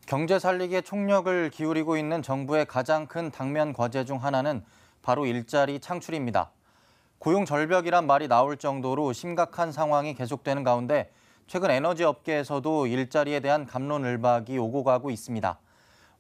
경제 살리기에 총력을 기울이고 있는 정부의 가장 큰 당면 과제 중 하나는 바로 일자리 창출입니다. 고용 절벽이란 말이 나올 정도로 심각한 상황이 계속되는 가운데 최근 에너지 업계에서도 일자리에 대한 갑론을박이 오고 가고 있습니다.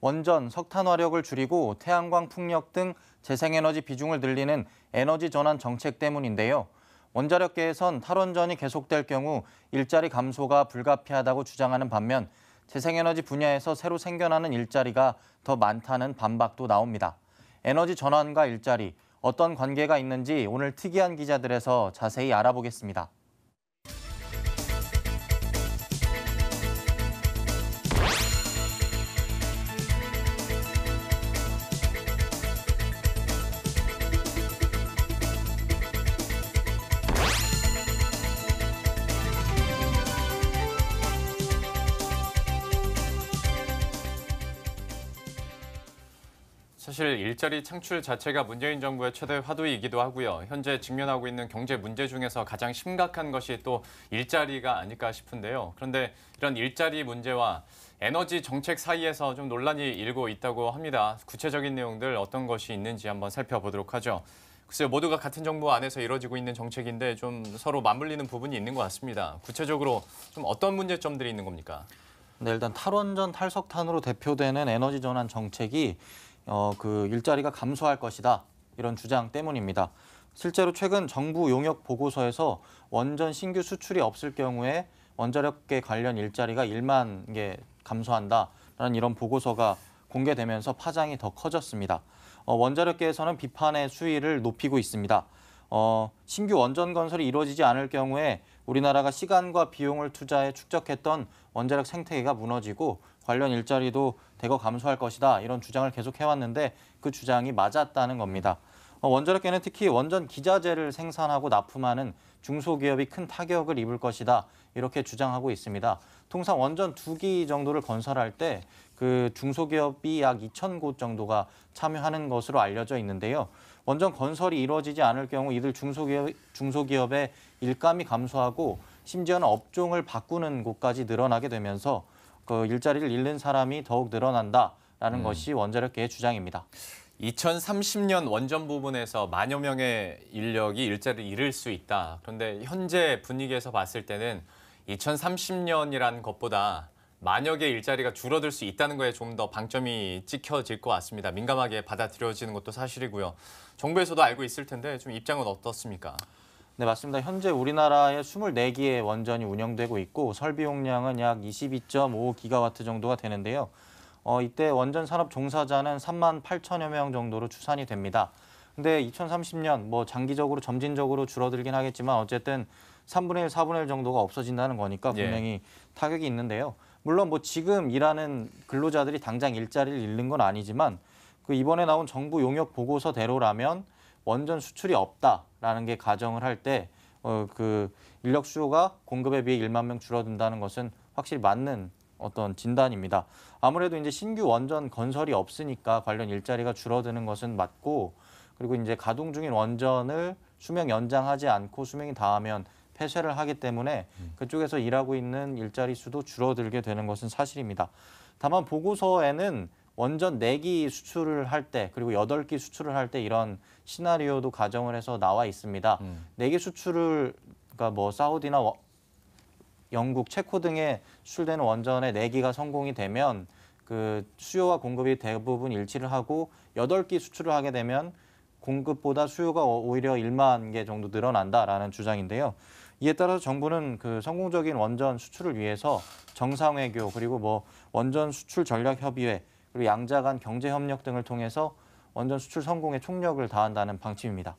원전, 석탄 화력을 줄이고 태양광, 풍력 등 재생에너지 비중을 늘리는 에너지 전환 정책 때문인데요. 원자력계에선 탈원전이 계속될 경우 일자리 감소가 불가피하다고 주장하는 반면 재생에너지 분야에서 새로 생겨나는 일자리가 더 많다는 반박도 나옵니다. 에너지 전환과 일자리, 어떤 관계가 있는지 오늘 특이한 기자들에서 자세히 알아보겠습니다. 사실 일자리 창출 자체가 문재인 정부의 최대 화두이기도 하고요. 현재 직면하고 있는 경제 문제 중에서 가장 심각한 것이 또 일자리가 아닐까 싶은데요. 그런데 이런 일자리 문제와 에너지 정책 사이에서 좀 논란이 일고 있다고 합니다. 구체적인 내용들 어떤 것이 있는지 한번 살펴보도록 하죠. 글쎄요, 모두가 같은 정부 안에서 이루어지고 있는 정책인데 좀 서로 맞물리는 부분이 있는 것 같습니다. 구체적으로 좀 어떤 문제점들이 있는 겁니까? 네, 일단 탈원전, 탈석탄으로 대표되는 에너지 전환 정책이 일자리가 감소할 것이다. 이런 주장 때문입니다. 실제로 최근 정부 용역 보고서에서 원전 신규 수출이 없을 경우에 원자력계 관련 일자리가 1만 개 감소한다라는 이런 보고서가 공개되면서 파장이 더 커졌습니다. 원자력계에서는 비판의 수위를 높이고 있습니다. 신규 원전 건설이 이루어지지 않을 경우에 우리나라가 시간과 비용을 투자해 축적했던 원자력 생태계가 무너지고 관련 일자리도 대거 감소할 것이다. 이런 주장을 계속 해왔는데 그 주장이 맞았다는 겁니다. 원자력계는 특히 원전 기자재를 생산하고 납품하는 중소기업이 큰 타격을 입을 것이다. 이렇게 주장하고 있습니다. 통상 원전 2기 정도를 건설할 때 그 중소기업이 약 2,000곳 정도가 참여하는 것으로 알려져 있는데요. 원전 건설이 이루어지지 않을 경우 이들 중소기업의 일감이 감소하고 심지어는 업종을 바꾸는 곳까지 늘어나게 되면서 그 일자리를 잃는 사람이 더욱 늘어난다라는 것이 원자력계의 주장입니다. 2030년 원전 부분에서 만여 명의 인력이 일자리를 잃을 수 있다. 그런데 현재 분위기에서 봤을 때는 2030년이라는 것보다 만여 개의 일자리가 줄어들 수 있다는 거에 좀 더 방점이 찍혀질 것 같습니다. 민감하게 받아들여지는 것도 사실이고요. 정부에서도 알고 있을 텐데 좀 입장은 어떻습니까? 네, 맞습니다. 현재 우리나라에 24기의 원전이 운영되고 있고 설비 용량은 약 22.5기가와트 정도가 되는데요. 이때 원전 산업 종사자는 3만 8천여 명 정도로 추산이 됩니다. 근데 2030년 장기적으로 점진적으로 줄어들긴 하겠지만 어쨌든 3분의 1, 4분의 1 정도가 없어진다는 거니까 분명히 타격이 있는데요. 물론 지금 일하는 근로자들이 당장 일자리를 잃는 건 아니지만 그 이번에 나온 정부 용역 보고서대로라면 원전 수출이 없다라는 게 가정을 할 때 그 인력 수요가 공급에 비해 1만 명 줄어든다는 것은 확실히 맞는 어떤 진단입니다. 아무래도 이제 신규 원전 건설이 없으니까 관련 일자리가 줄어드는 것은 맞고 그리고 이제 가동 중인 원전을 수명 연장하지 않고 수명이 다하면 폐쇄를 하기 때문에 그쪽에서 일하고 있는 일자리 수도 줄어들게 되는 것은 사실입니다. 다만 보고서에는 원전 4기 수출을 할 때 그리고 8기 수출을 할 때 이런 시나리오도 가정을 해서 나와 있습니다. 4기 수출을 그러니까 사우디나 영국, 체코 등에 수출되는 원전의 4기가 성공이 되면 그 수요와 공급이 대부분 일치를 하고 8기 수출을 하게 되면 공급보다 수요가 오히려 1만 개 정도 늘어난다라는 주장인데요. 이에 따라서 정부는 그 성공적인 원전 수출을 위해서 정상외교 그리고 원전 수출 전략 협의회 그리고 양자 간 경제 협력 등을 통해서 원전 수출 성공에 총력을 다한다는 방침입니다.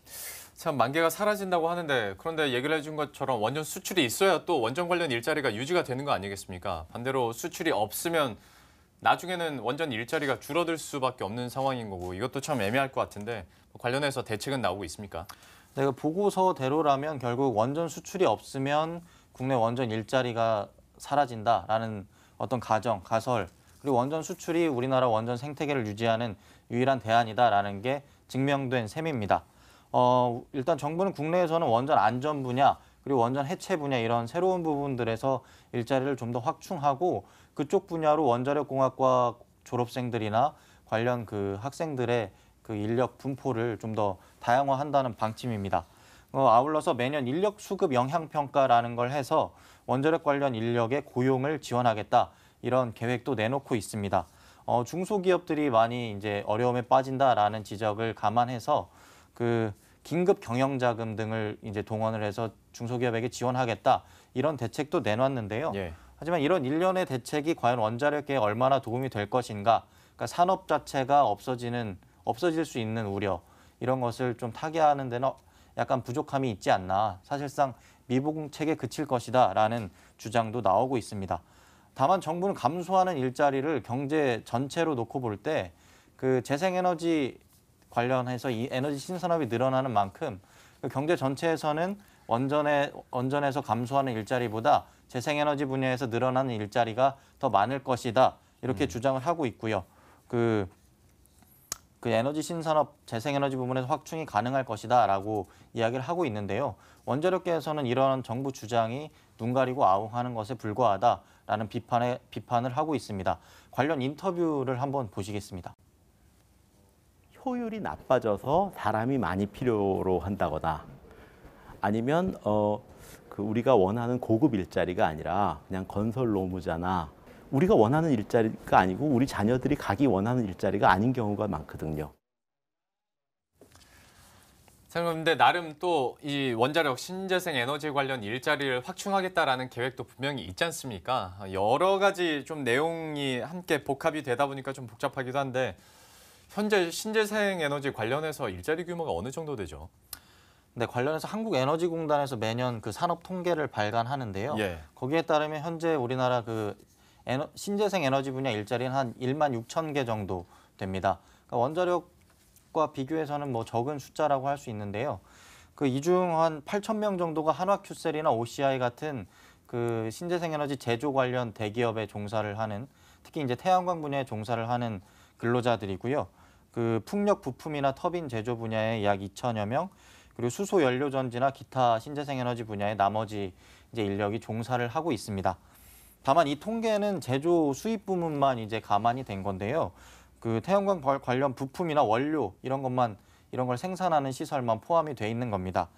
참 만개가 사라진다고 하는데 그런데 얘기를 해준 것처럼 원전 수출이 있어야 또 원전 관련 일자리가 유지가 되는 거 아니겠습니까? 반대로 수출이 없으면 나중에는 원전 일자리가 줄어들 수밖에 없는 상황인 거고 이것도 참 애매할 것 같은데 관련해서 대책은 나오고 있습니까? 네, 보고서대로라면 결국 원전 수출이 없으면 국내 원전 일자리가 사라진다라는 어떤 가설 그리고 원전 수출이 우리나라 원전 생태계를 유지하는 유일한 대안이다라는 게 증명된 셈입니다. 일단 정부는 국내에서는 원전 안전 분야 그리고 원전 해체 분야 이런 새로운 부분들에서 일자리를 좀 더 확충하고 그쪽 분야로 원자력공학과 졸업생들이나 관련 그 학생들의 그 인력 분포를 좀 더 다양화한다는 방침입니다. 아울러서 매년 인력 수급 영향 평가라는 걸 해서 원자력 관련 인력의 고용을 지원하겠다 이런 계획도 내놓고 있습니다. 중소기업들이 많이 이제 어려움에 빠진다라는 지적을 감안해서 그 긴급 경영자금 등을 이제 동원을 해서 중소기업에게 지원하겠다 이런 대책도 내놨는데요. 예. 하지만 이런 일련의 대책이 과연 원자력계에 얼마나 도움이 될 것인가? 그러니까 산업 자체가 없어질 수 있는 우려 이런 것을 좀 타개하는 데는 약간 부족함이 있지 않나. 사실상 미봉책에 그칠 것이다라는 주장도 나오고 있습니다. 다만 정부는 감소하는 일자리를 경제 전체로 놓고 볼 때 그 재생에너지 관련해서 이 에너지 신산업이 늘어나는 만큼 그 경제 전체에서는 원전에서 감소하는 일자리보다 재생에너지 분야에서 늘어나는 일자리가 더 많을 것이다. 이렇게 주장을 하고 있고요. 그 에너지 신산업, 재생에너지 부분에서 확충이 가능할 것이다라고 이야기를 하고 있는데요. 원자력계에서는 이런 정부 주장이 눈 가리고 아웅하는 것에 불과하다라는 비판을 하고 있습니다. 관련 인터뷰를 한번 보시겠습니다. 효율이 나빠져서 사람이 많이 필요로 한다거나 아니면 우리가 원하는 고급 일자리가 아니라 그냥 건설 노무자나 우리가 원하는 일자리가 아니고 우리 자녀들이 가기 원하는 일자리가 아닌 경우가 많거든요. 그런데 나름 또 이 원자력 신재생 에너지 관련 일자리를 확충하겠다라는 계획도 분명히 있지 않습니까? 여러 가지 좀 내용이 함께 복합이 되다 보니까 좀 복잡하기도 한데 현재 신재생 에너지 관련해서 일자리 규모가 어느 정도 되죠? 네, 관련해서 한국에너지공단에서 매년 그 산업 통계를 발간하는데요. 예. 거기에 따르면 현재 우리나라 그 신재생 에너지 분야 일자리는 한 1만 6천 개 정도 됩니다. 그러니까 원자력과 비교해서는 뭐 적은 숫자라고 할 수 있는데요. 그 이 중 한 8천 명 정도가 한화큐셀이나 OCI 같은 그 신재생 에너지 제조 관련 대기업에 종사를 하는 특히 이제 태양광 분야에 종사를 하는 근로자들이고요. 그 풍력 부품이나 터빈 제조 분야에 약 2천여 명, 그리고 수소 연료 전지나 기타 신재생 에너지 분야에 나머지 이제 인력이 종사를 하고 있습니다. 다만 이 통계는 제조 수입 부문만 이제 감안이 된 건데요. 그 태양광 관련 부품이나 원료 이런 걸 생산하는 시설만 포함이 돼 있는 겁니다.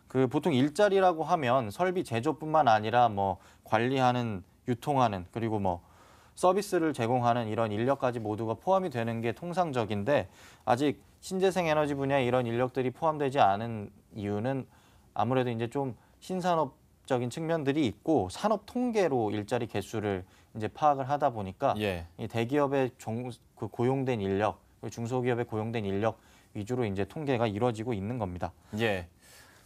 그 보통 일자리라고 하면 설비 제조뿐만 아니라 뭐 관리하는, 유통하는 그리고 뭐 서비스를 제공하는 이런 인력까지 모두가 포함이 되는 게 통상적인데 아직 신재생 에너지 분야에 이런 인력들이 포함되지 않은 이유는 아무래도 이제 좀 신산업적인 측면들이 있고 산업 통계로 일자리 개수를 이제 파악을 하다 보니까 예. 이 대기업에 그 고용된 인력, 중소기업에 고용된 인력 위주로 이제 통계가 이루어지고 있는 겁니다. 예.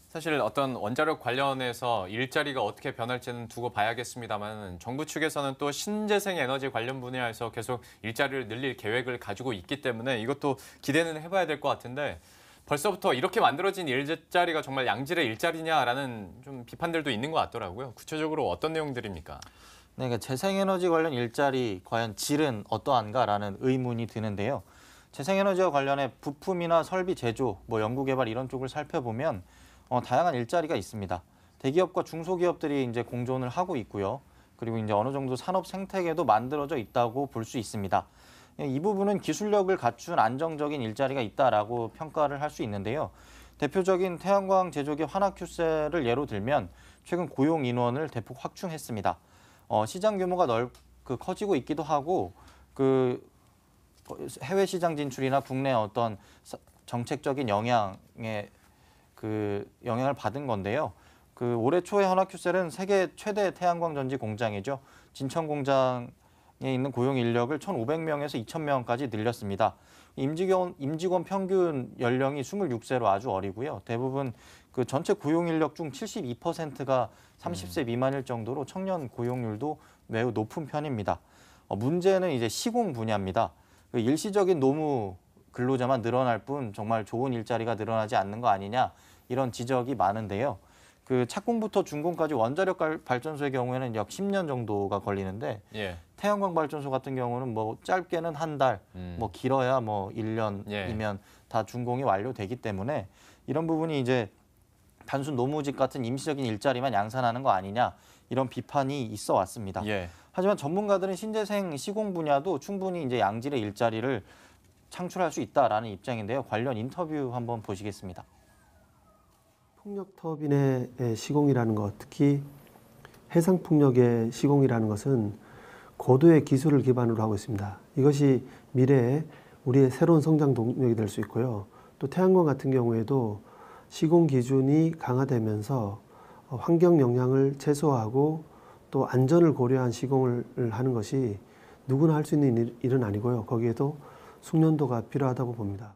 사실 어떤 원자력 관련해서 일자리가 어떻게 변할지는 두고 봐야겠습니다만 정부 측에서는 또 신재생 에너지 관련 분야에서 계속 일자리를 늘릴 계획을 가지고 있기 때문에 이것도 기대는 해봐야 될 것 같은데 벌써부터 이렇게 만들어진 일자리가 정말 양질의 일자리냐라는 좀 비판들도 있는 것 같더라고요. 구체적으로 어떤 내용들입니까? 네, 그러니까 재생에너지 관련 일자리 과연 질은 어떠한가라는 의문이 드는데요. 재생에너지와 관련해 부품이나 설비 제조, 뭐 연구개발 이런 쪽을 살펴보면 다양한 일자리가 있습니다. 대기업과 중소기업들이 이제 공존을 하고 있고요. 그리고 이제 어느 정도 산업 생태계도 만들어져 있다고 볼 수 있습니다. 이 부분은 기술력을 갖춘 안정적인 일자리가 있다라고 평가를 할 수 있는데요. 대표적인 태양광 제조기 한화큐셀을 예로 들면 최근 고용 인원을 대폭 확충했습니다. 시장 규모가 커지고 있기도 하고 그 해외 시장 진출이나 국내 어떤 정책적인 영향을 받은 건데요. 그 올해 초에 한화큐셀은 세계 최대 태양광 전지 공장이죠. 진천 공장에 있는 고용 인력을 1,500명에서 2,000명까지 늘렸습니다. 임직원 평균 연령이 26세로 아주 어리고요. 대부분 그 전체 고용 인력 중 72%가 30세 미만일 정도로 청년 고용률도 매우 높은 편입니다. 문제는 이제 시공 분야입니다. 그 일시적인 노무 근로자만 늘어날 뿐 정말 좋은 일자리가 늘어나지 않는 거 아니냐 이런 지적이 많은데요. 그 착공부터 준공까지 원자력 발전소의 경우에는 약 10년 정도가 걸리는데 예. 태양광 발전소 같은 경우는 뭐 짧게는 한 달, 뭐 길어야 뭐 1년이면 다 준공이 완료되기 때문에 이런 부분이 이제 단순 노무직 같은 임시적인 일자리만 양산하는 거 아니냐 이런 비판이 있어 왔습니다. 예. 하지만 전문가들은 신재생 시공 분야도 충분히 이제 양질의 일자리를 창출할 수 있다라는 입장인데요. 관련 인터뷰 한번 보시겠습니다. 풍력 터빈의 시공이라는 것, 특히 해상 풍력의 시공이라는 것은 고도의 기술을 기반으로 하고 있습니다. 이것이 미래에 우리의 새로운 성장 동력이 될 수 있고요. 또 태양광 같은 경우에도 시공 기준이 강화되면서 환경 영향을 최소화하고 또 안전을 고려한 시공을 하는 것이 누구나 할 수 있는 일은 아니고요. 거기에도 숙련도가 필요하다고 봅니다.